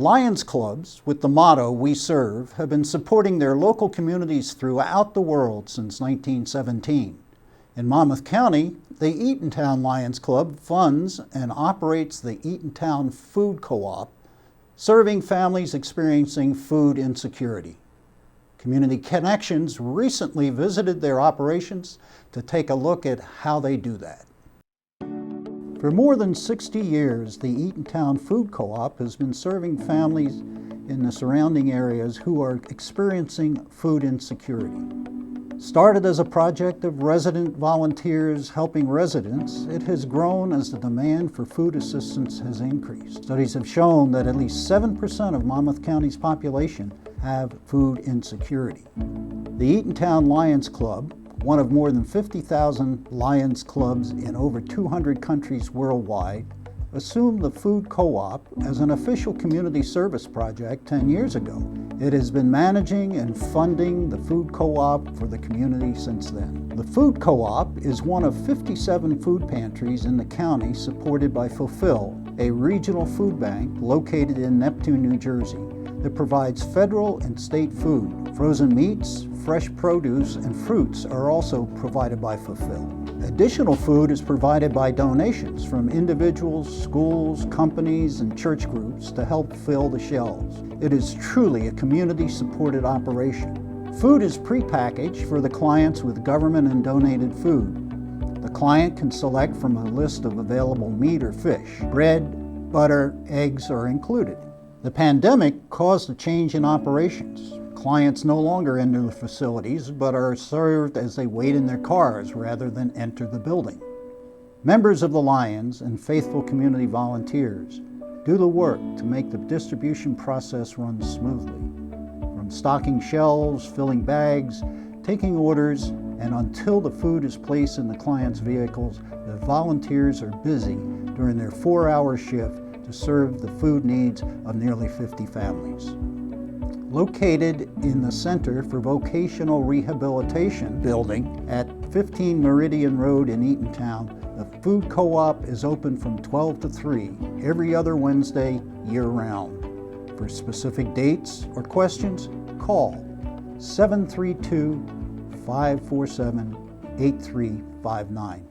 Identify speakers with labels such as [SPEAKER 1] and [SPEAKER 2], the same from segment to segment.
[SPEAKER 1] Lions clubs, with the motto "We Serve," have been supporting their local communities throughout the world since 1917. In Monmouth County, the Eatontown Lions Club funds and operates the Eatontown Food Co-OP, serving families experiencing food insecurity. Community Connections recently visited their operations to take a look at how they do that. For more than 60 years, the Eatontown Food Co-OP has been serving families in the surrounding areas who are experiencing food insecurity. Started as a project of resident volunteers helping residents, it has grown as the demand for food assistance has increased. Studies have shown that at least 7% of Monmouth County's population have food insecurity. The Eatontown Lions Club, one of more than 50,000 Lions clubs in over 200 countries worldwide, assumed the Food Co-op as an official community service project 10 years ago. It has been managing and funding the Food Co-op for the community since then. The Food Co-op is one of 57 food pantries in the county supported by Fulfill, a regional food bank located in Neptune, New Jersey, that provides federal and state food. Frozen meats, fresh produce, and fruits are also provided by Fulfill. Additional food is provided by donations from individuals, schools, companies, and church groups to help fill the shelves. It is truly a community-supported operation. Food is prepackaged for the clients with government and donated food. The client can select from a list of available meat or fish. Bread, butter, eggs are included. The pandemic caused a change in operations. Clients no longer enter the facilities, but are served as they wait in their cars rather than enter the building. Members of the Lions and faithful community volunteers do the work to make the distribution process run smoothly. From stocking shelves, filling bags, taking orders, and until the food is placed in the client's vehicles, the volunteers are busy during their 4-hour shift to serve the food needs of nearly 50 families. Located in the Center for Vocational Rehabilitation building at 15 Meridian Road in Eatontown, the Food Co-op is open from 12 to 3 every other Wednesday year-round. For specific dates or questions, call 732-547-8359.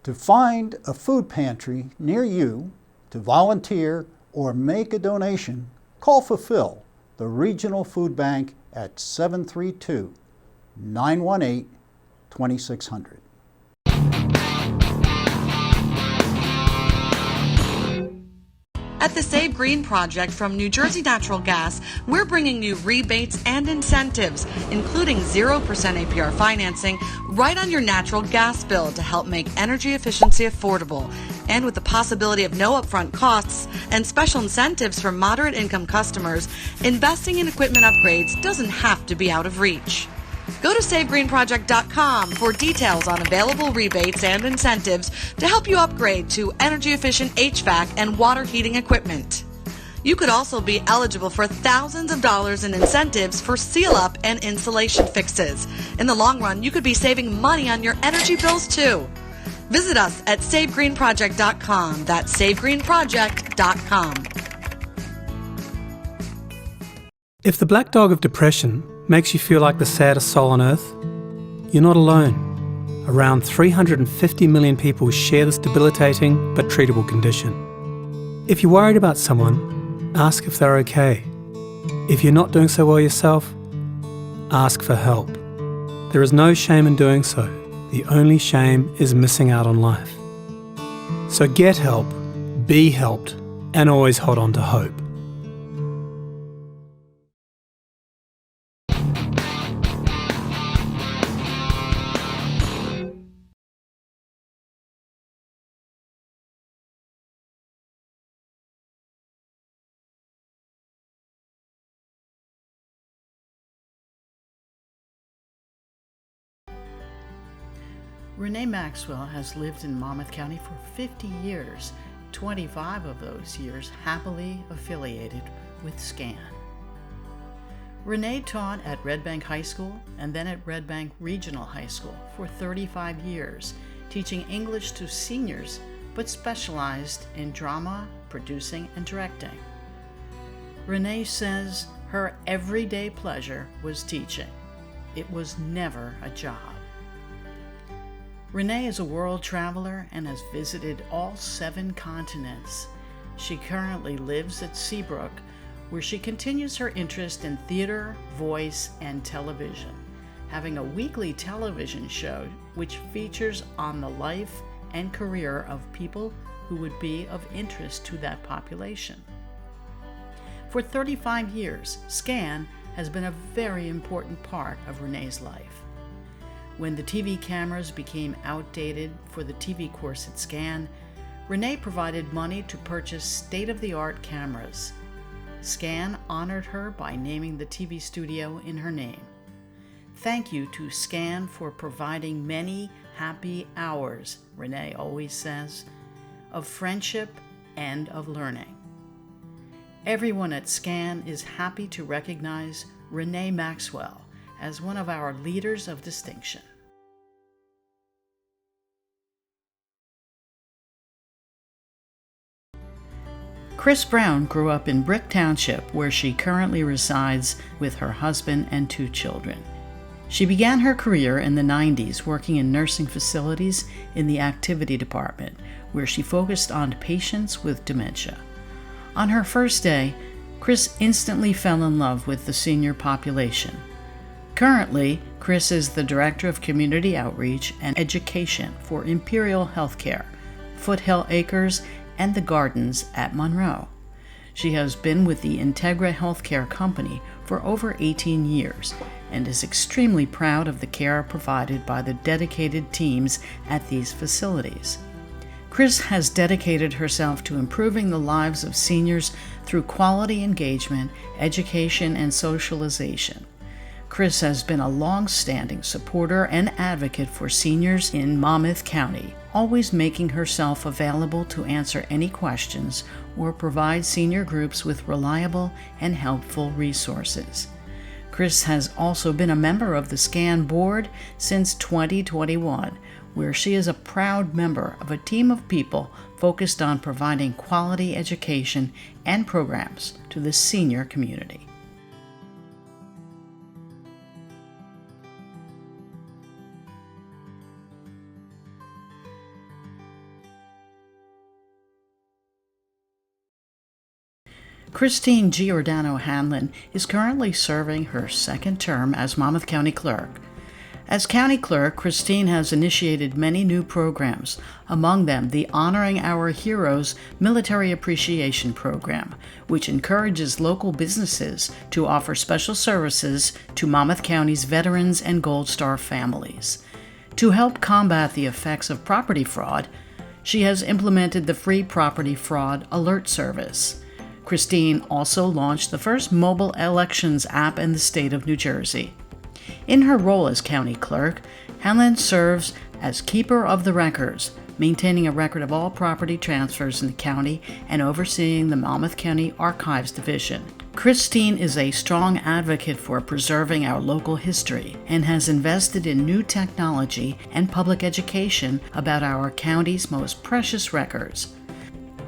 [SPEAKER 1] To find a food pantry near you, to volunteer or make a donation, call Fulfill, the regional food bank at 732-918-2600.
[SPEAKER 2] At the Save Green Project from New Jersey Natural Gas, we're bringing you rebates and incentives, including 0% APR financing, right on your natural gas bill to help make energy efficiency affordable. And with the possibility of no upfront costs and special incentives for moderate income customers, investing in equipment upgrades doesn't have to be out of reach. Go to SaveGreenProject.com for details on available rebates and incentives to help you upgrade to energy-efficient HVAC and water heating equipment. You could also be eligible for thousands of dollars in incentives for seal-up and insulation fixes. In the long run, you could be saving money on your energy bills too. Visit us at SaveGreenProject.com. That's SaveGreenProject.com.
[SPEAKER 3] If the black dog of depression makes you feel like the saddest soul on earth, you're not alone. Around 350 million people share this debilitating but treatable condition. If you're worried about someone, ask if they're okay. If you're not doing so well yourself, ask for help. There is no shame in doing so. The only shame is missing out on life. So get help, be helped, and always hold on to hope.
[SPEAKER 4] Renee Maxwell has lived in Monmouth County for 50 years, 25 of those years happily affiliated with SCAN. Renee taught at Red Bank High School and then at Red Bank Regional High School for 35 years teaching English to seniors, but specialized in drama, producing, and directing. Renee says her everyday pleasure was teaching. It was never a job. Renee is a world traveler and has visited all 7 continents. She currently lives at Seabrook, where she continues her interest in theater, voice, and television, having a weekly television show which features on the life and career of people who would be of interest to that population. For 35 years, SCAN has been a very important part of Renee's life. When the TV cameras became outdated for the TV course at SCAN, Renee provided money to purchase state-of-the-art cameras. SCAN honored her by naming the TV studio in her name. Thank you to SCAN for providing many happy hours, Renee always says, of friendship and of learning. Everyone at SCAN is happy to recognize Renee Maxwell as one of our leaders of distinction. Chris Brown grew up in Brick Township, where she currently resides with her husband and 2 children. She began her career in the 90s working in nursing facilities in the activity department, where she focused on patients with dementia. On her first day, Chris instantly fell in love with the senior population. Currently, Chris is the Director of Community Outreach and Education for Imperial Healthcare, Foothill Acres, and the Gardens at Monroe. She has been with the Integra Healthcare Company for over 18 years and is extremely proud of the care provided by the dedicated teams at these facilities. Chris has dedicated herself to improving the lives of seniors through quality engagement, education, and socialization. Chris has been a long-standing supporter and advocate for seniors in Monmouth County, always making herself available to answer any questions or provide senior groups with reliable and helpful resources. Chris has also been a member of the SCAN board since 2021, where she is a proud member of a team of people focused on providing quality education and programs to the senior community. Christine Giordano Hanlon is currently serving her 2nd term as Monmouth County Clerk. As County Clerk, Christine has initiated many new programs, among them the Honoring Our Heroes Military Appreciation Program, which encourages local businesses to offer special services to Monmouth County's veterans and Gold Star families. To help combat the effects of property fraud, she has implemented the free Property Fraud Alert Service. Christine also launched the first mobile elections app in the state of New Jersey. In her role as county clerk, Hanlon serves as keeper of the records, maintaining a record of all property transfers in the county and overseeing the Monmouth County Archives Division. Christine is a strong advocate for preserving our local history and has invested in new technology and public education about our county's most precious records.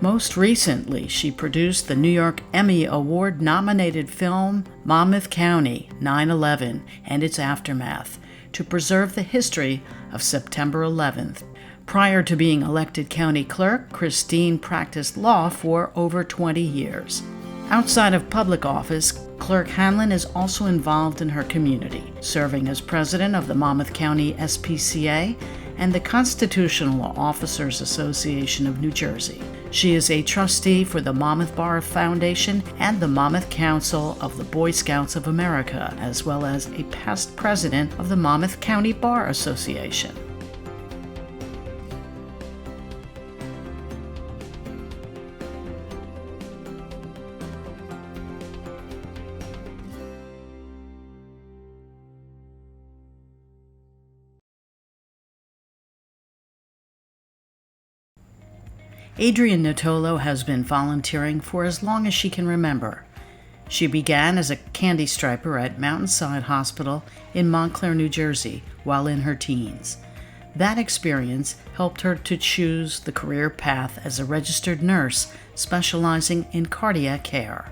[SPEAKER 4] Most recently, she produced the New York Emmy Award-nominated film Monmouth County 9/11 and its Aftermath to preserve the history of September 11th. Prior to being elected county clerk, Christine practiced law for over 20 years. Outside of public office, Clerk Hanlon is also involved in her community, serving as president of the Monmouth County SPCA and the Constitutional Officers Association of New Jersey. She is a trustee for the Monmouth Bar Foundation and the Monmouth Council of the Boy Scouts of America, as well as a past president of the Monmouth County Bar Association. Adrienne Notolo has been volunteering for as long as she can remember. She began as a candy striper at Mountainside Hospital in Montclair, New Jersey, while in her teens. That experience helped her to choose the career path as a registered nurse specializing in cardiac care.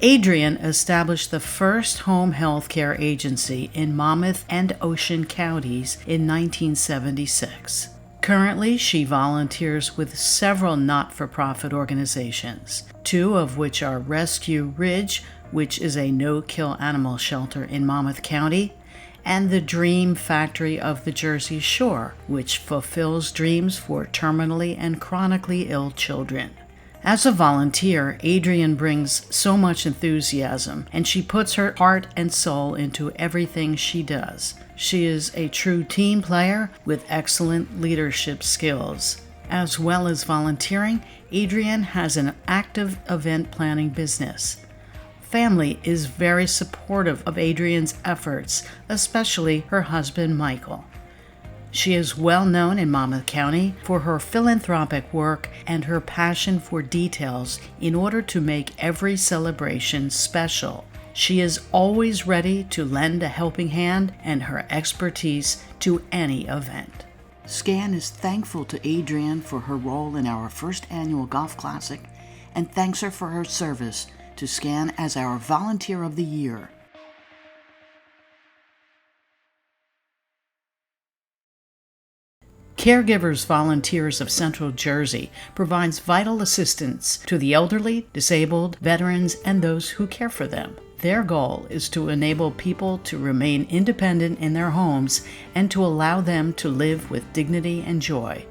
[SPEAKER 4] Adrienne established the first home health care agency in Monmouth and Ocean Counties in 1976. Currently, she volunteers with several not-for-profit organizations, two of which are Rescue Ridge, which is a no-kill animal shelter in Monmouth County, and the Dream Factory of the Jersey Shore, which fulfills dreams for terminally and chronically ill children. As a volunteer, Adrienne brings so much enthusiasm, and she puts her heart and soul into everything she does. She is a true team player with excellent leadership skills. As well as volunteering, Adrienne has an active event planning business. Family is very supportive of Adrienne's efforts, especially her husband, Michael. She is well known in Monmouth County for her philanthropic work and her passion for details in order to make every celebration special. She is always ready to lend a helping hand and her expertise to any event. SCAN is thankful to Adrienne for her role in our first annual Golf Classic and thanks her for her service to SCAN as our Volunteer of the Year. Caregivers Volunteers of Central Jersey provides vital assistance to the elderly, disabled, veterans, and those who care for them. Their goal is to enable people to remain independent in their homes and to allow them to live with dignity and joy.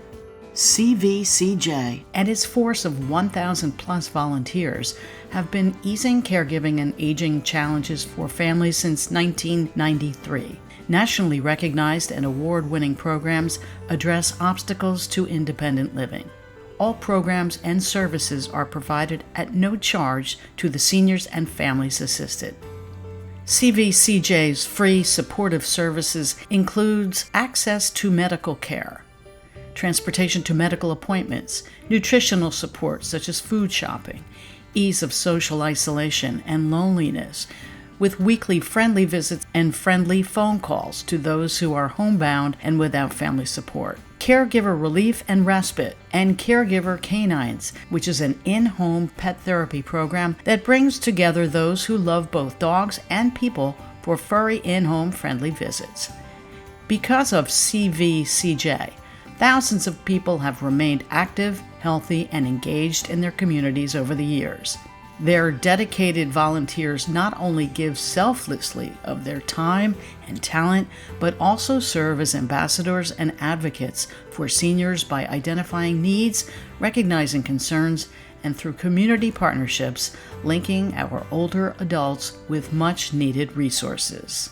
[SPEAKER 4] CVCJ and its force of 1,000 plus volunteers have been easing caregiving and aging challenges for families since 1993. Nationally recognized and award-winning programs address obstacles to independent living. All programs and services are provided at no charge to the seniors and families assisted. CVCJ's free supportive services includes access to medical care, transportation to medical appointments, nutritional support such as food shopping, ease of social isolation and loneliness, with weekly friendly visits and friendly phone calls to those who are homebound and without family support. Caregiver Relief and Respite, and Caregiver Canines, which is an in-home pet therapy program that brings together those who love both dogs and people for furry in-home friendly visits. Because of CVCJ, thousands of people have remained active, healthy, and engaged in their communities over the years. Their dedicated volunteers not only give selflessly of their time and talent, but also serve as ambassadors and advocates for seniors by identifying needs, recognizing concerns, and through community partnerships, linking our older adults with much-needed resources.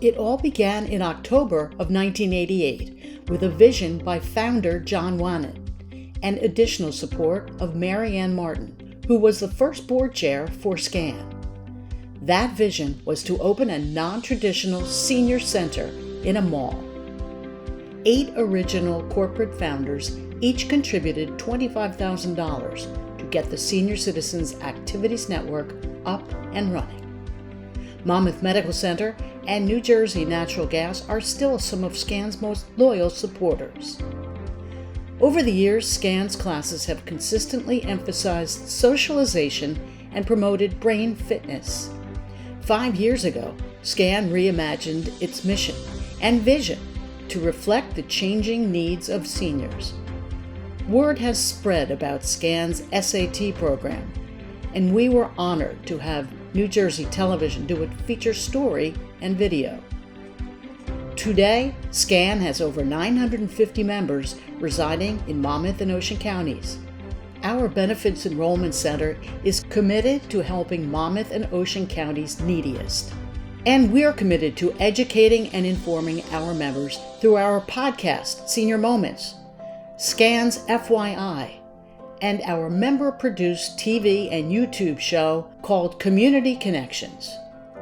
[SPEAKER 4] It all began in October of 1988 with a vision by founder John Wannett and additional support of Mary Ann Martin, who was the first board chair for SCAN. That vision was to open a non-traditional senior center in a mall. 8 original corporate founders each contributed $25,000 to get the Senior Citizens Activities Network up and running. Monmouth Medical Center and New Jersey Natural Gas are still some of SCAN's most loyal supporters. Over the years, SCAN's classes have consistently emphasized socialization and promoted brain fitness. 5 years ago, SCAN reimagined its mission and vision to reflect the changing needs of seniors. Word has spread about SCAN's SAT program, and we were honored to have New Jersey Television do a feature story and video. Today, SCAN has over 950 members residing in Monmouth and Ocean Counties. Our Benefits Enrollment Center is committed to helping Monmouth and Ocean Counties' neediest. And we're committed to educating and informing our members through our podcast, Senior Moments, SCAN's FYI, and our member-produced TV and YouTube show called Community Connections.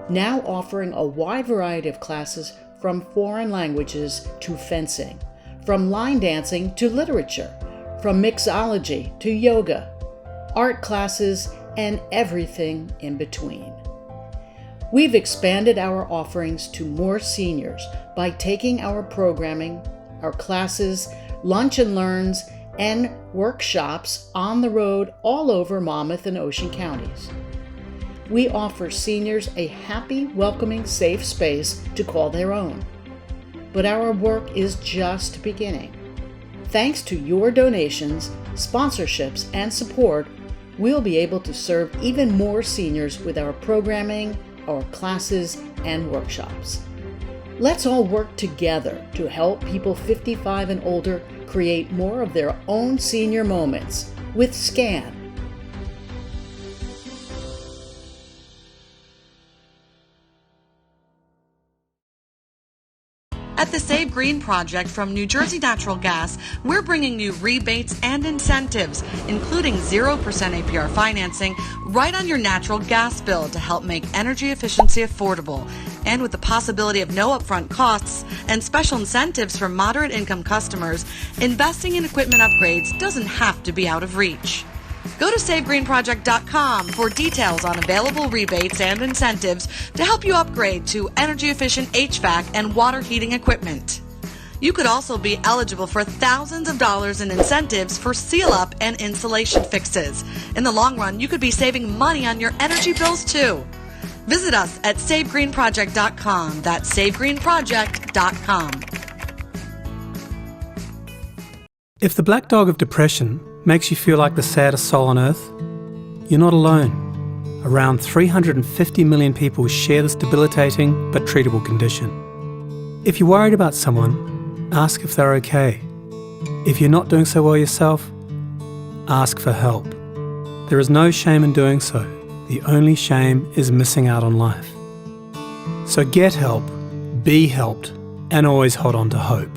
[SPEAKER 4] now offering a wide variety of classes from foreign languages to fencing, from line dancing to literature, from mixology to yoga, art classes, and everything in between. We've expanded our offerings to more seniors by taking our programming, our classes, lunch and learns, and workshops on the road all over Monmouth and Ocean Counties. We offer seniors a happy, welcoming, safe space to call their own. But our work is just beginning. Thanks to your donations, sponsorships, and support, we'll be able to serve even more seniors with our programming, our classes, and workshops. Let's all work together to help people 55 and older create more of their own senior moments with SCAN.
[SPEAKER 2] At the Save Green Project from New Jersey Natural Gas, we're bringing you rebates and incentives, including 0% APR financing, right on your natural gas bill to help make energy efficiency affordable. And with the possibility of no upfront costs and special incentives for moderate income customers, investing in equipment upgrades doesn't have to be out of reach. Go to SaveGreenProject.com for details on available rebates and incentives to help you upgrade to energy-efficient HVAC and water heating equipment. You could also be eligible for thousands of dollars in incentives for seal-up and insulation fixes. In the long run, you could be saving money on your energy bills too. Visit us at SaveGreenProject.com. That's SaveGreenProject.com.
[SPEAKER 3] If the black dog of depression makes you feel like the saddest soul on earth, you're not alone. Around 350 million people share this debilitating but treatable condition. If you're worried about someone, ask if they're okay. If you're not doing so well yourself, ask for help. There is no shame in doing so. The only shame is missing out on life. So get help, be helped, and always hold on to hope.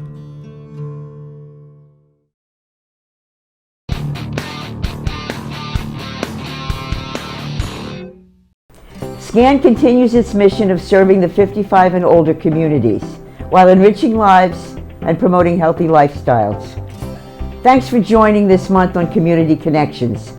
[SPEAKER 5] SCAN continues its mission of serving the 55 and older communities while enriching lives and promoting healthy lifestyles. Thanks for joining this month on Community Connections.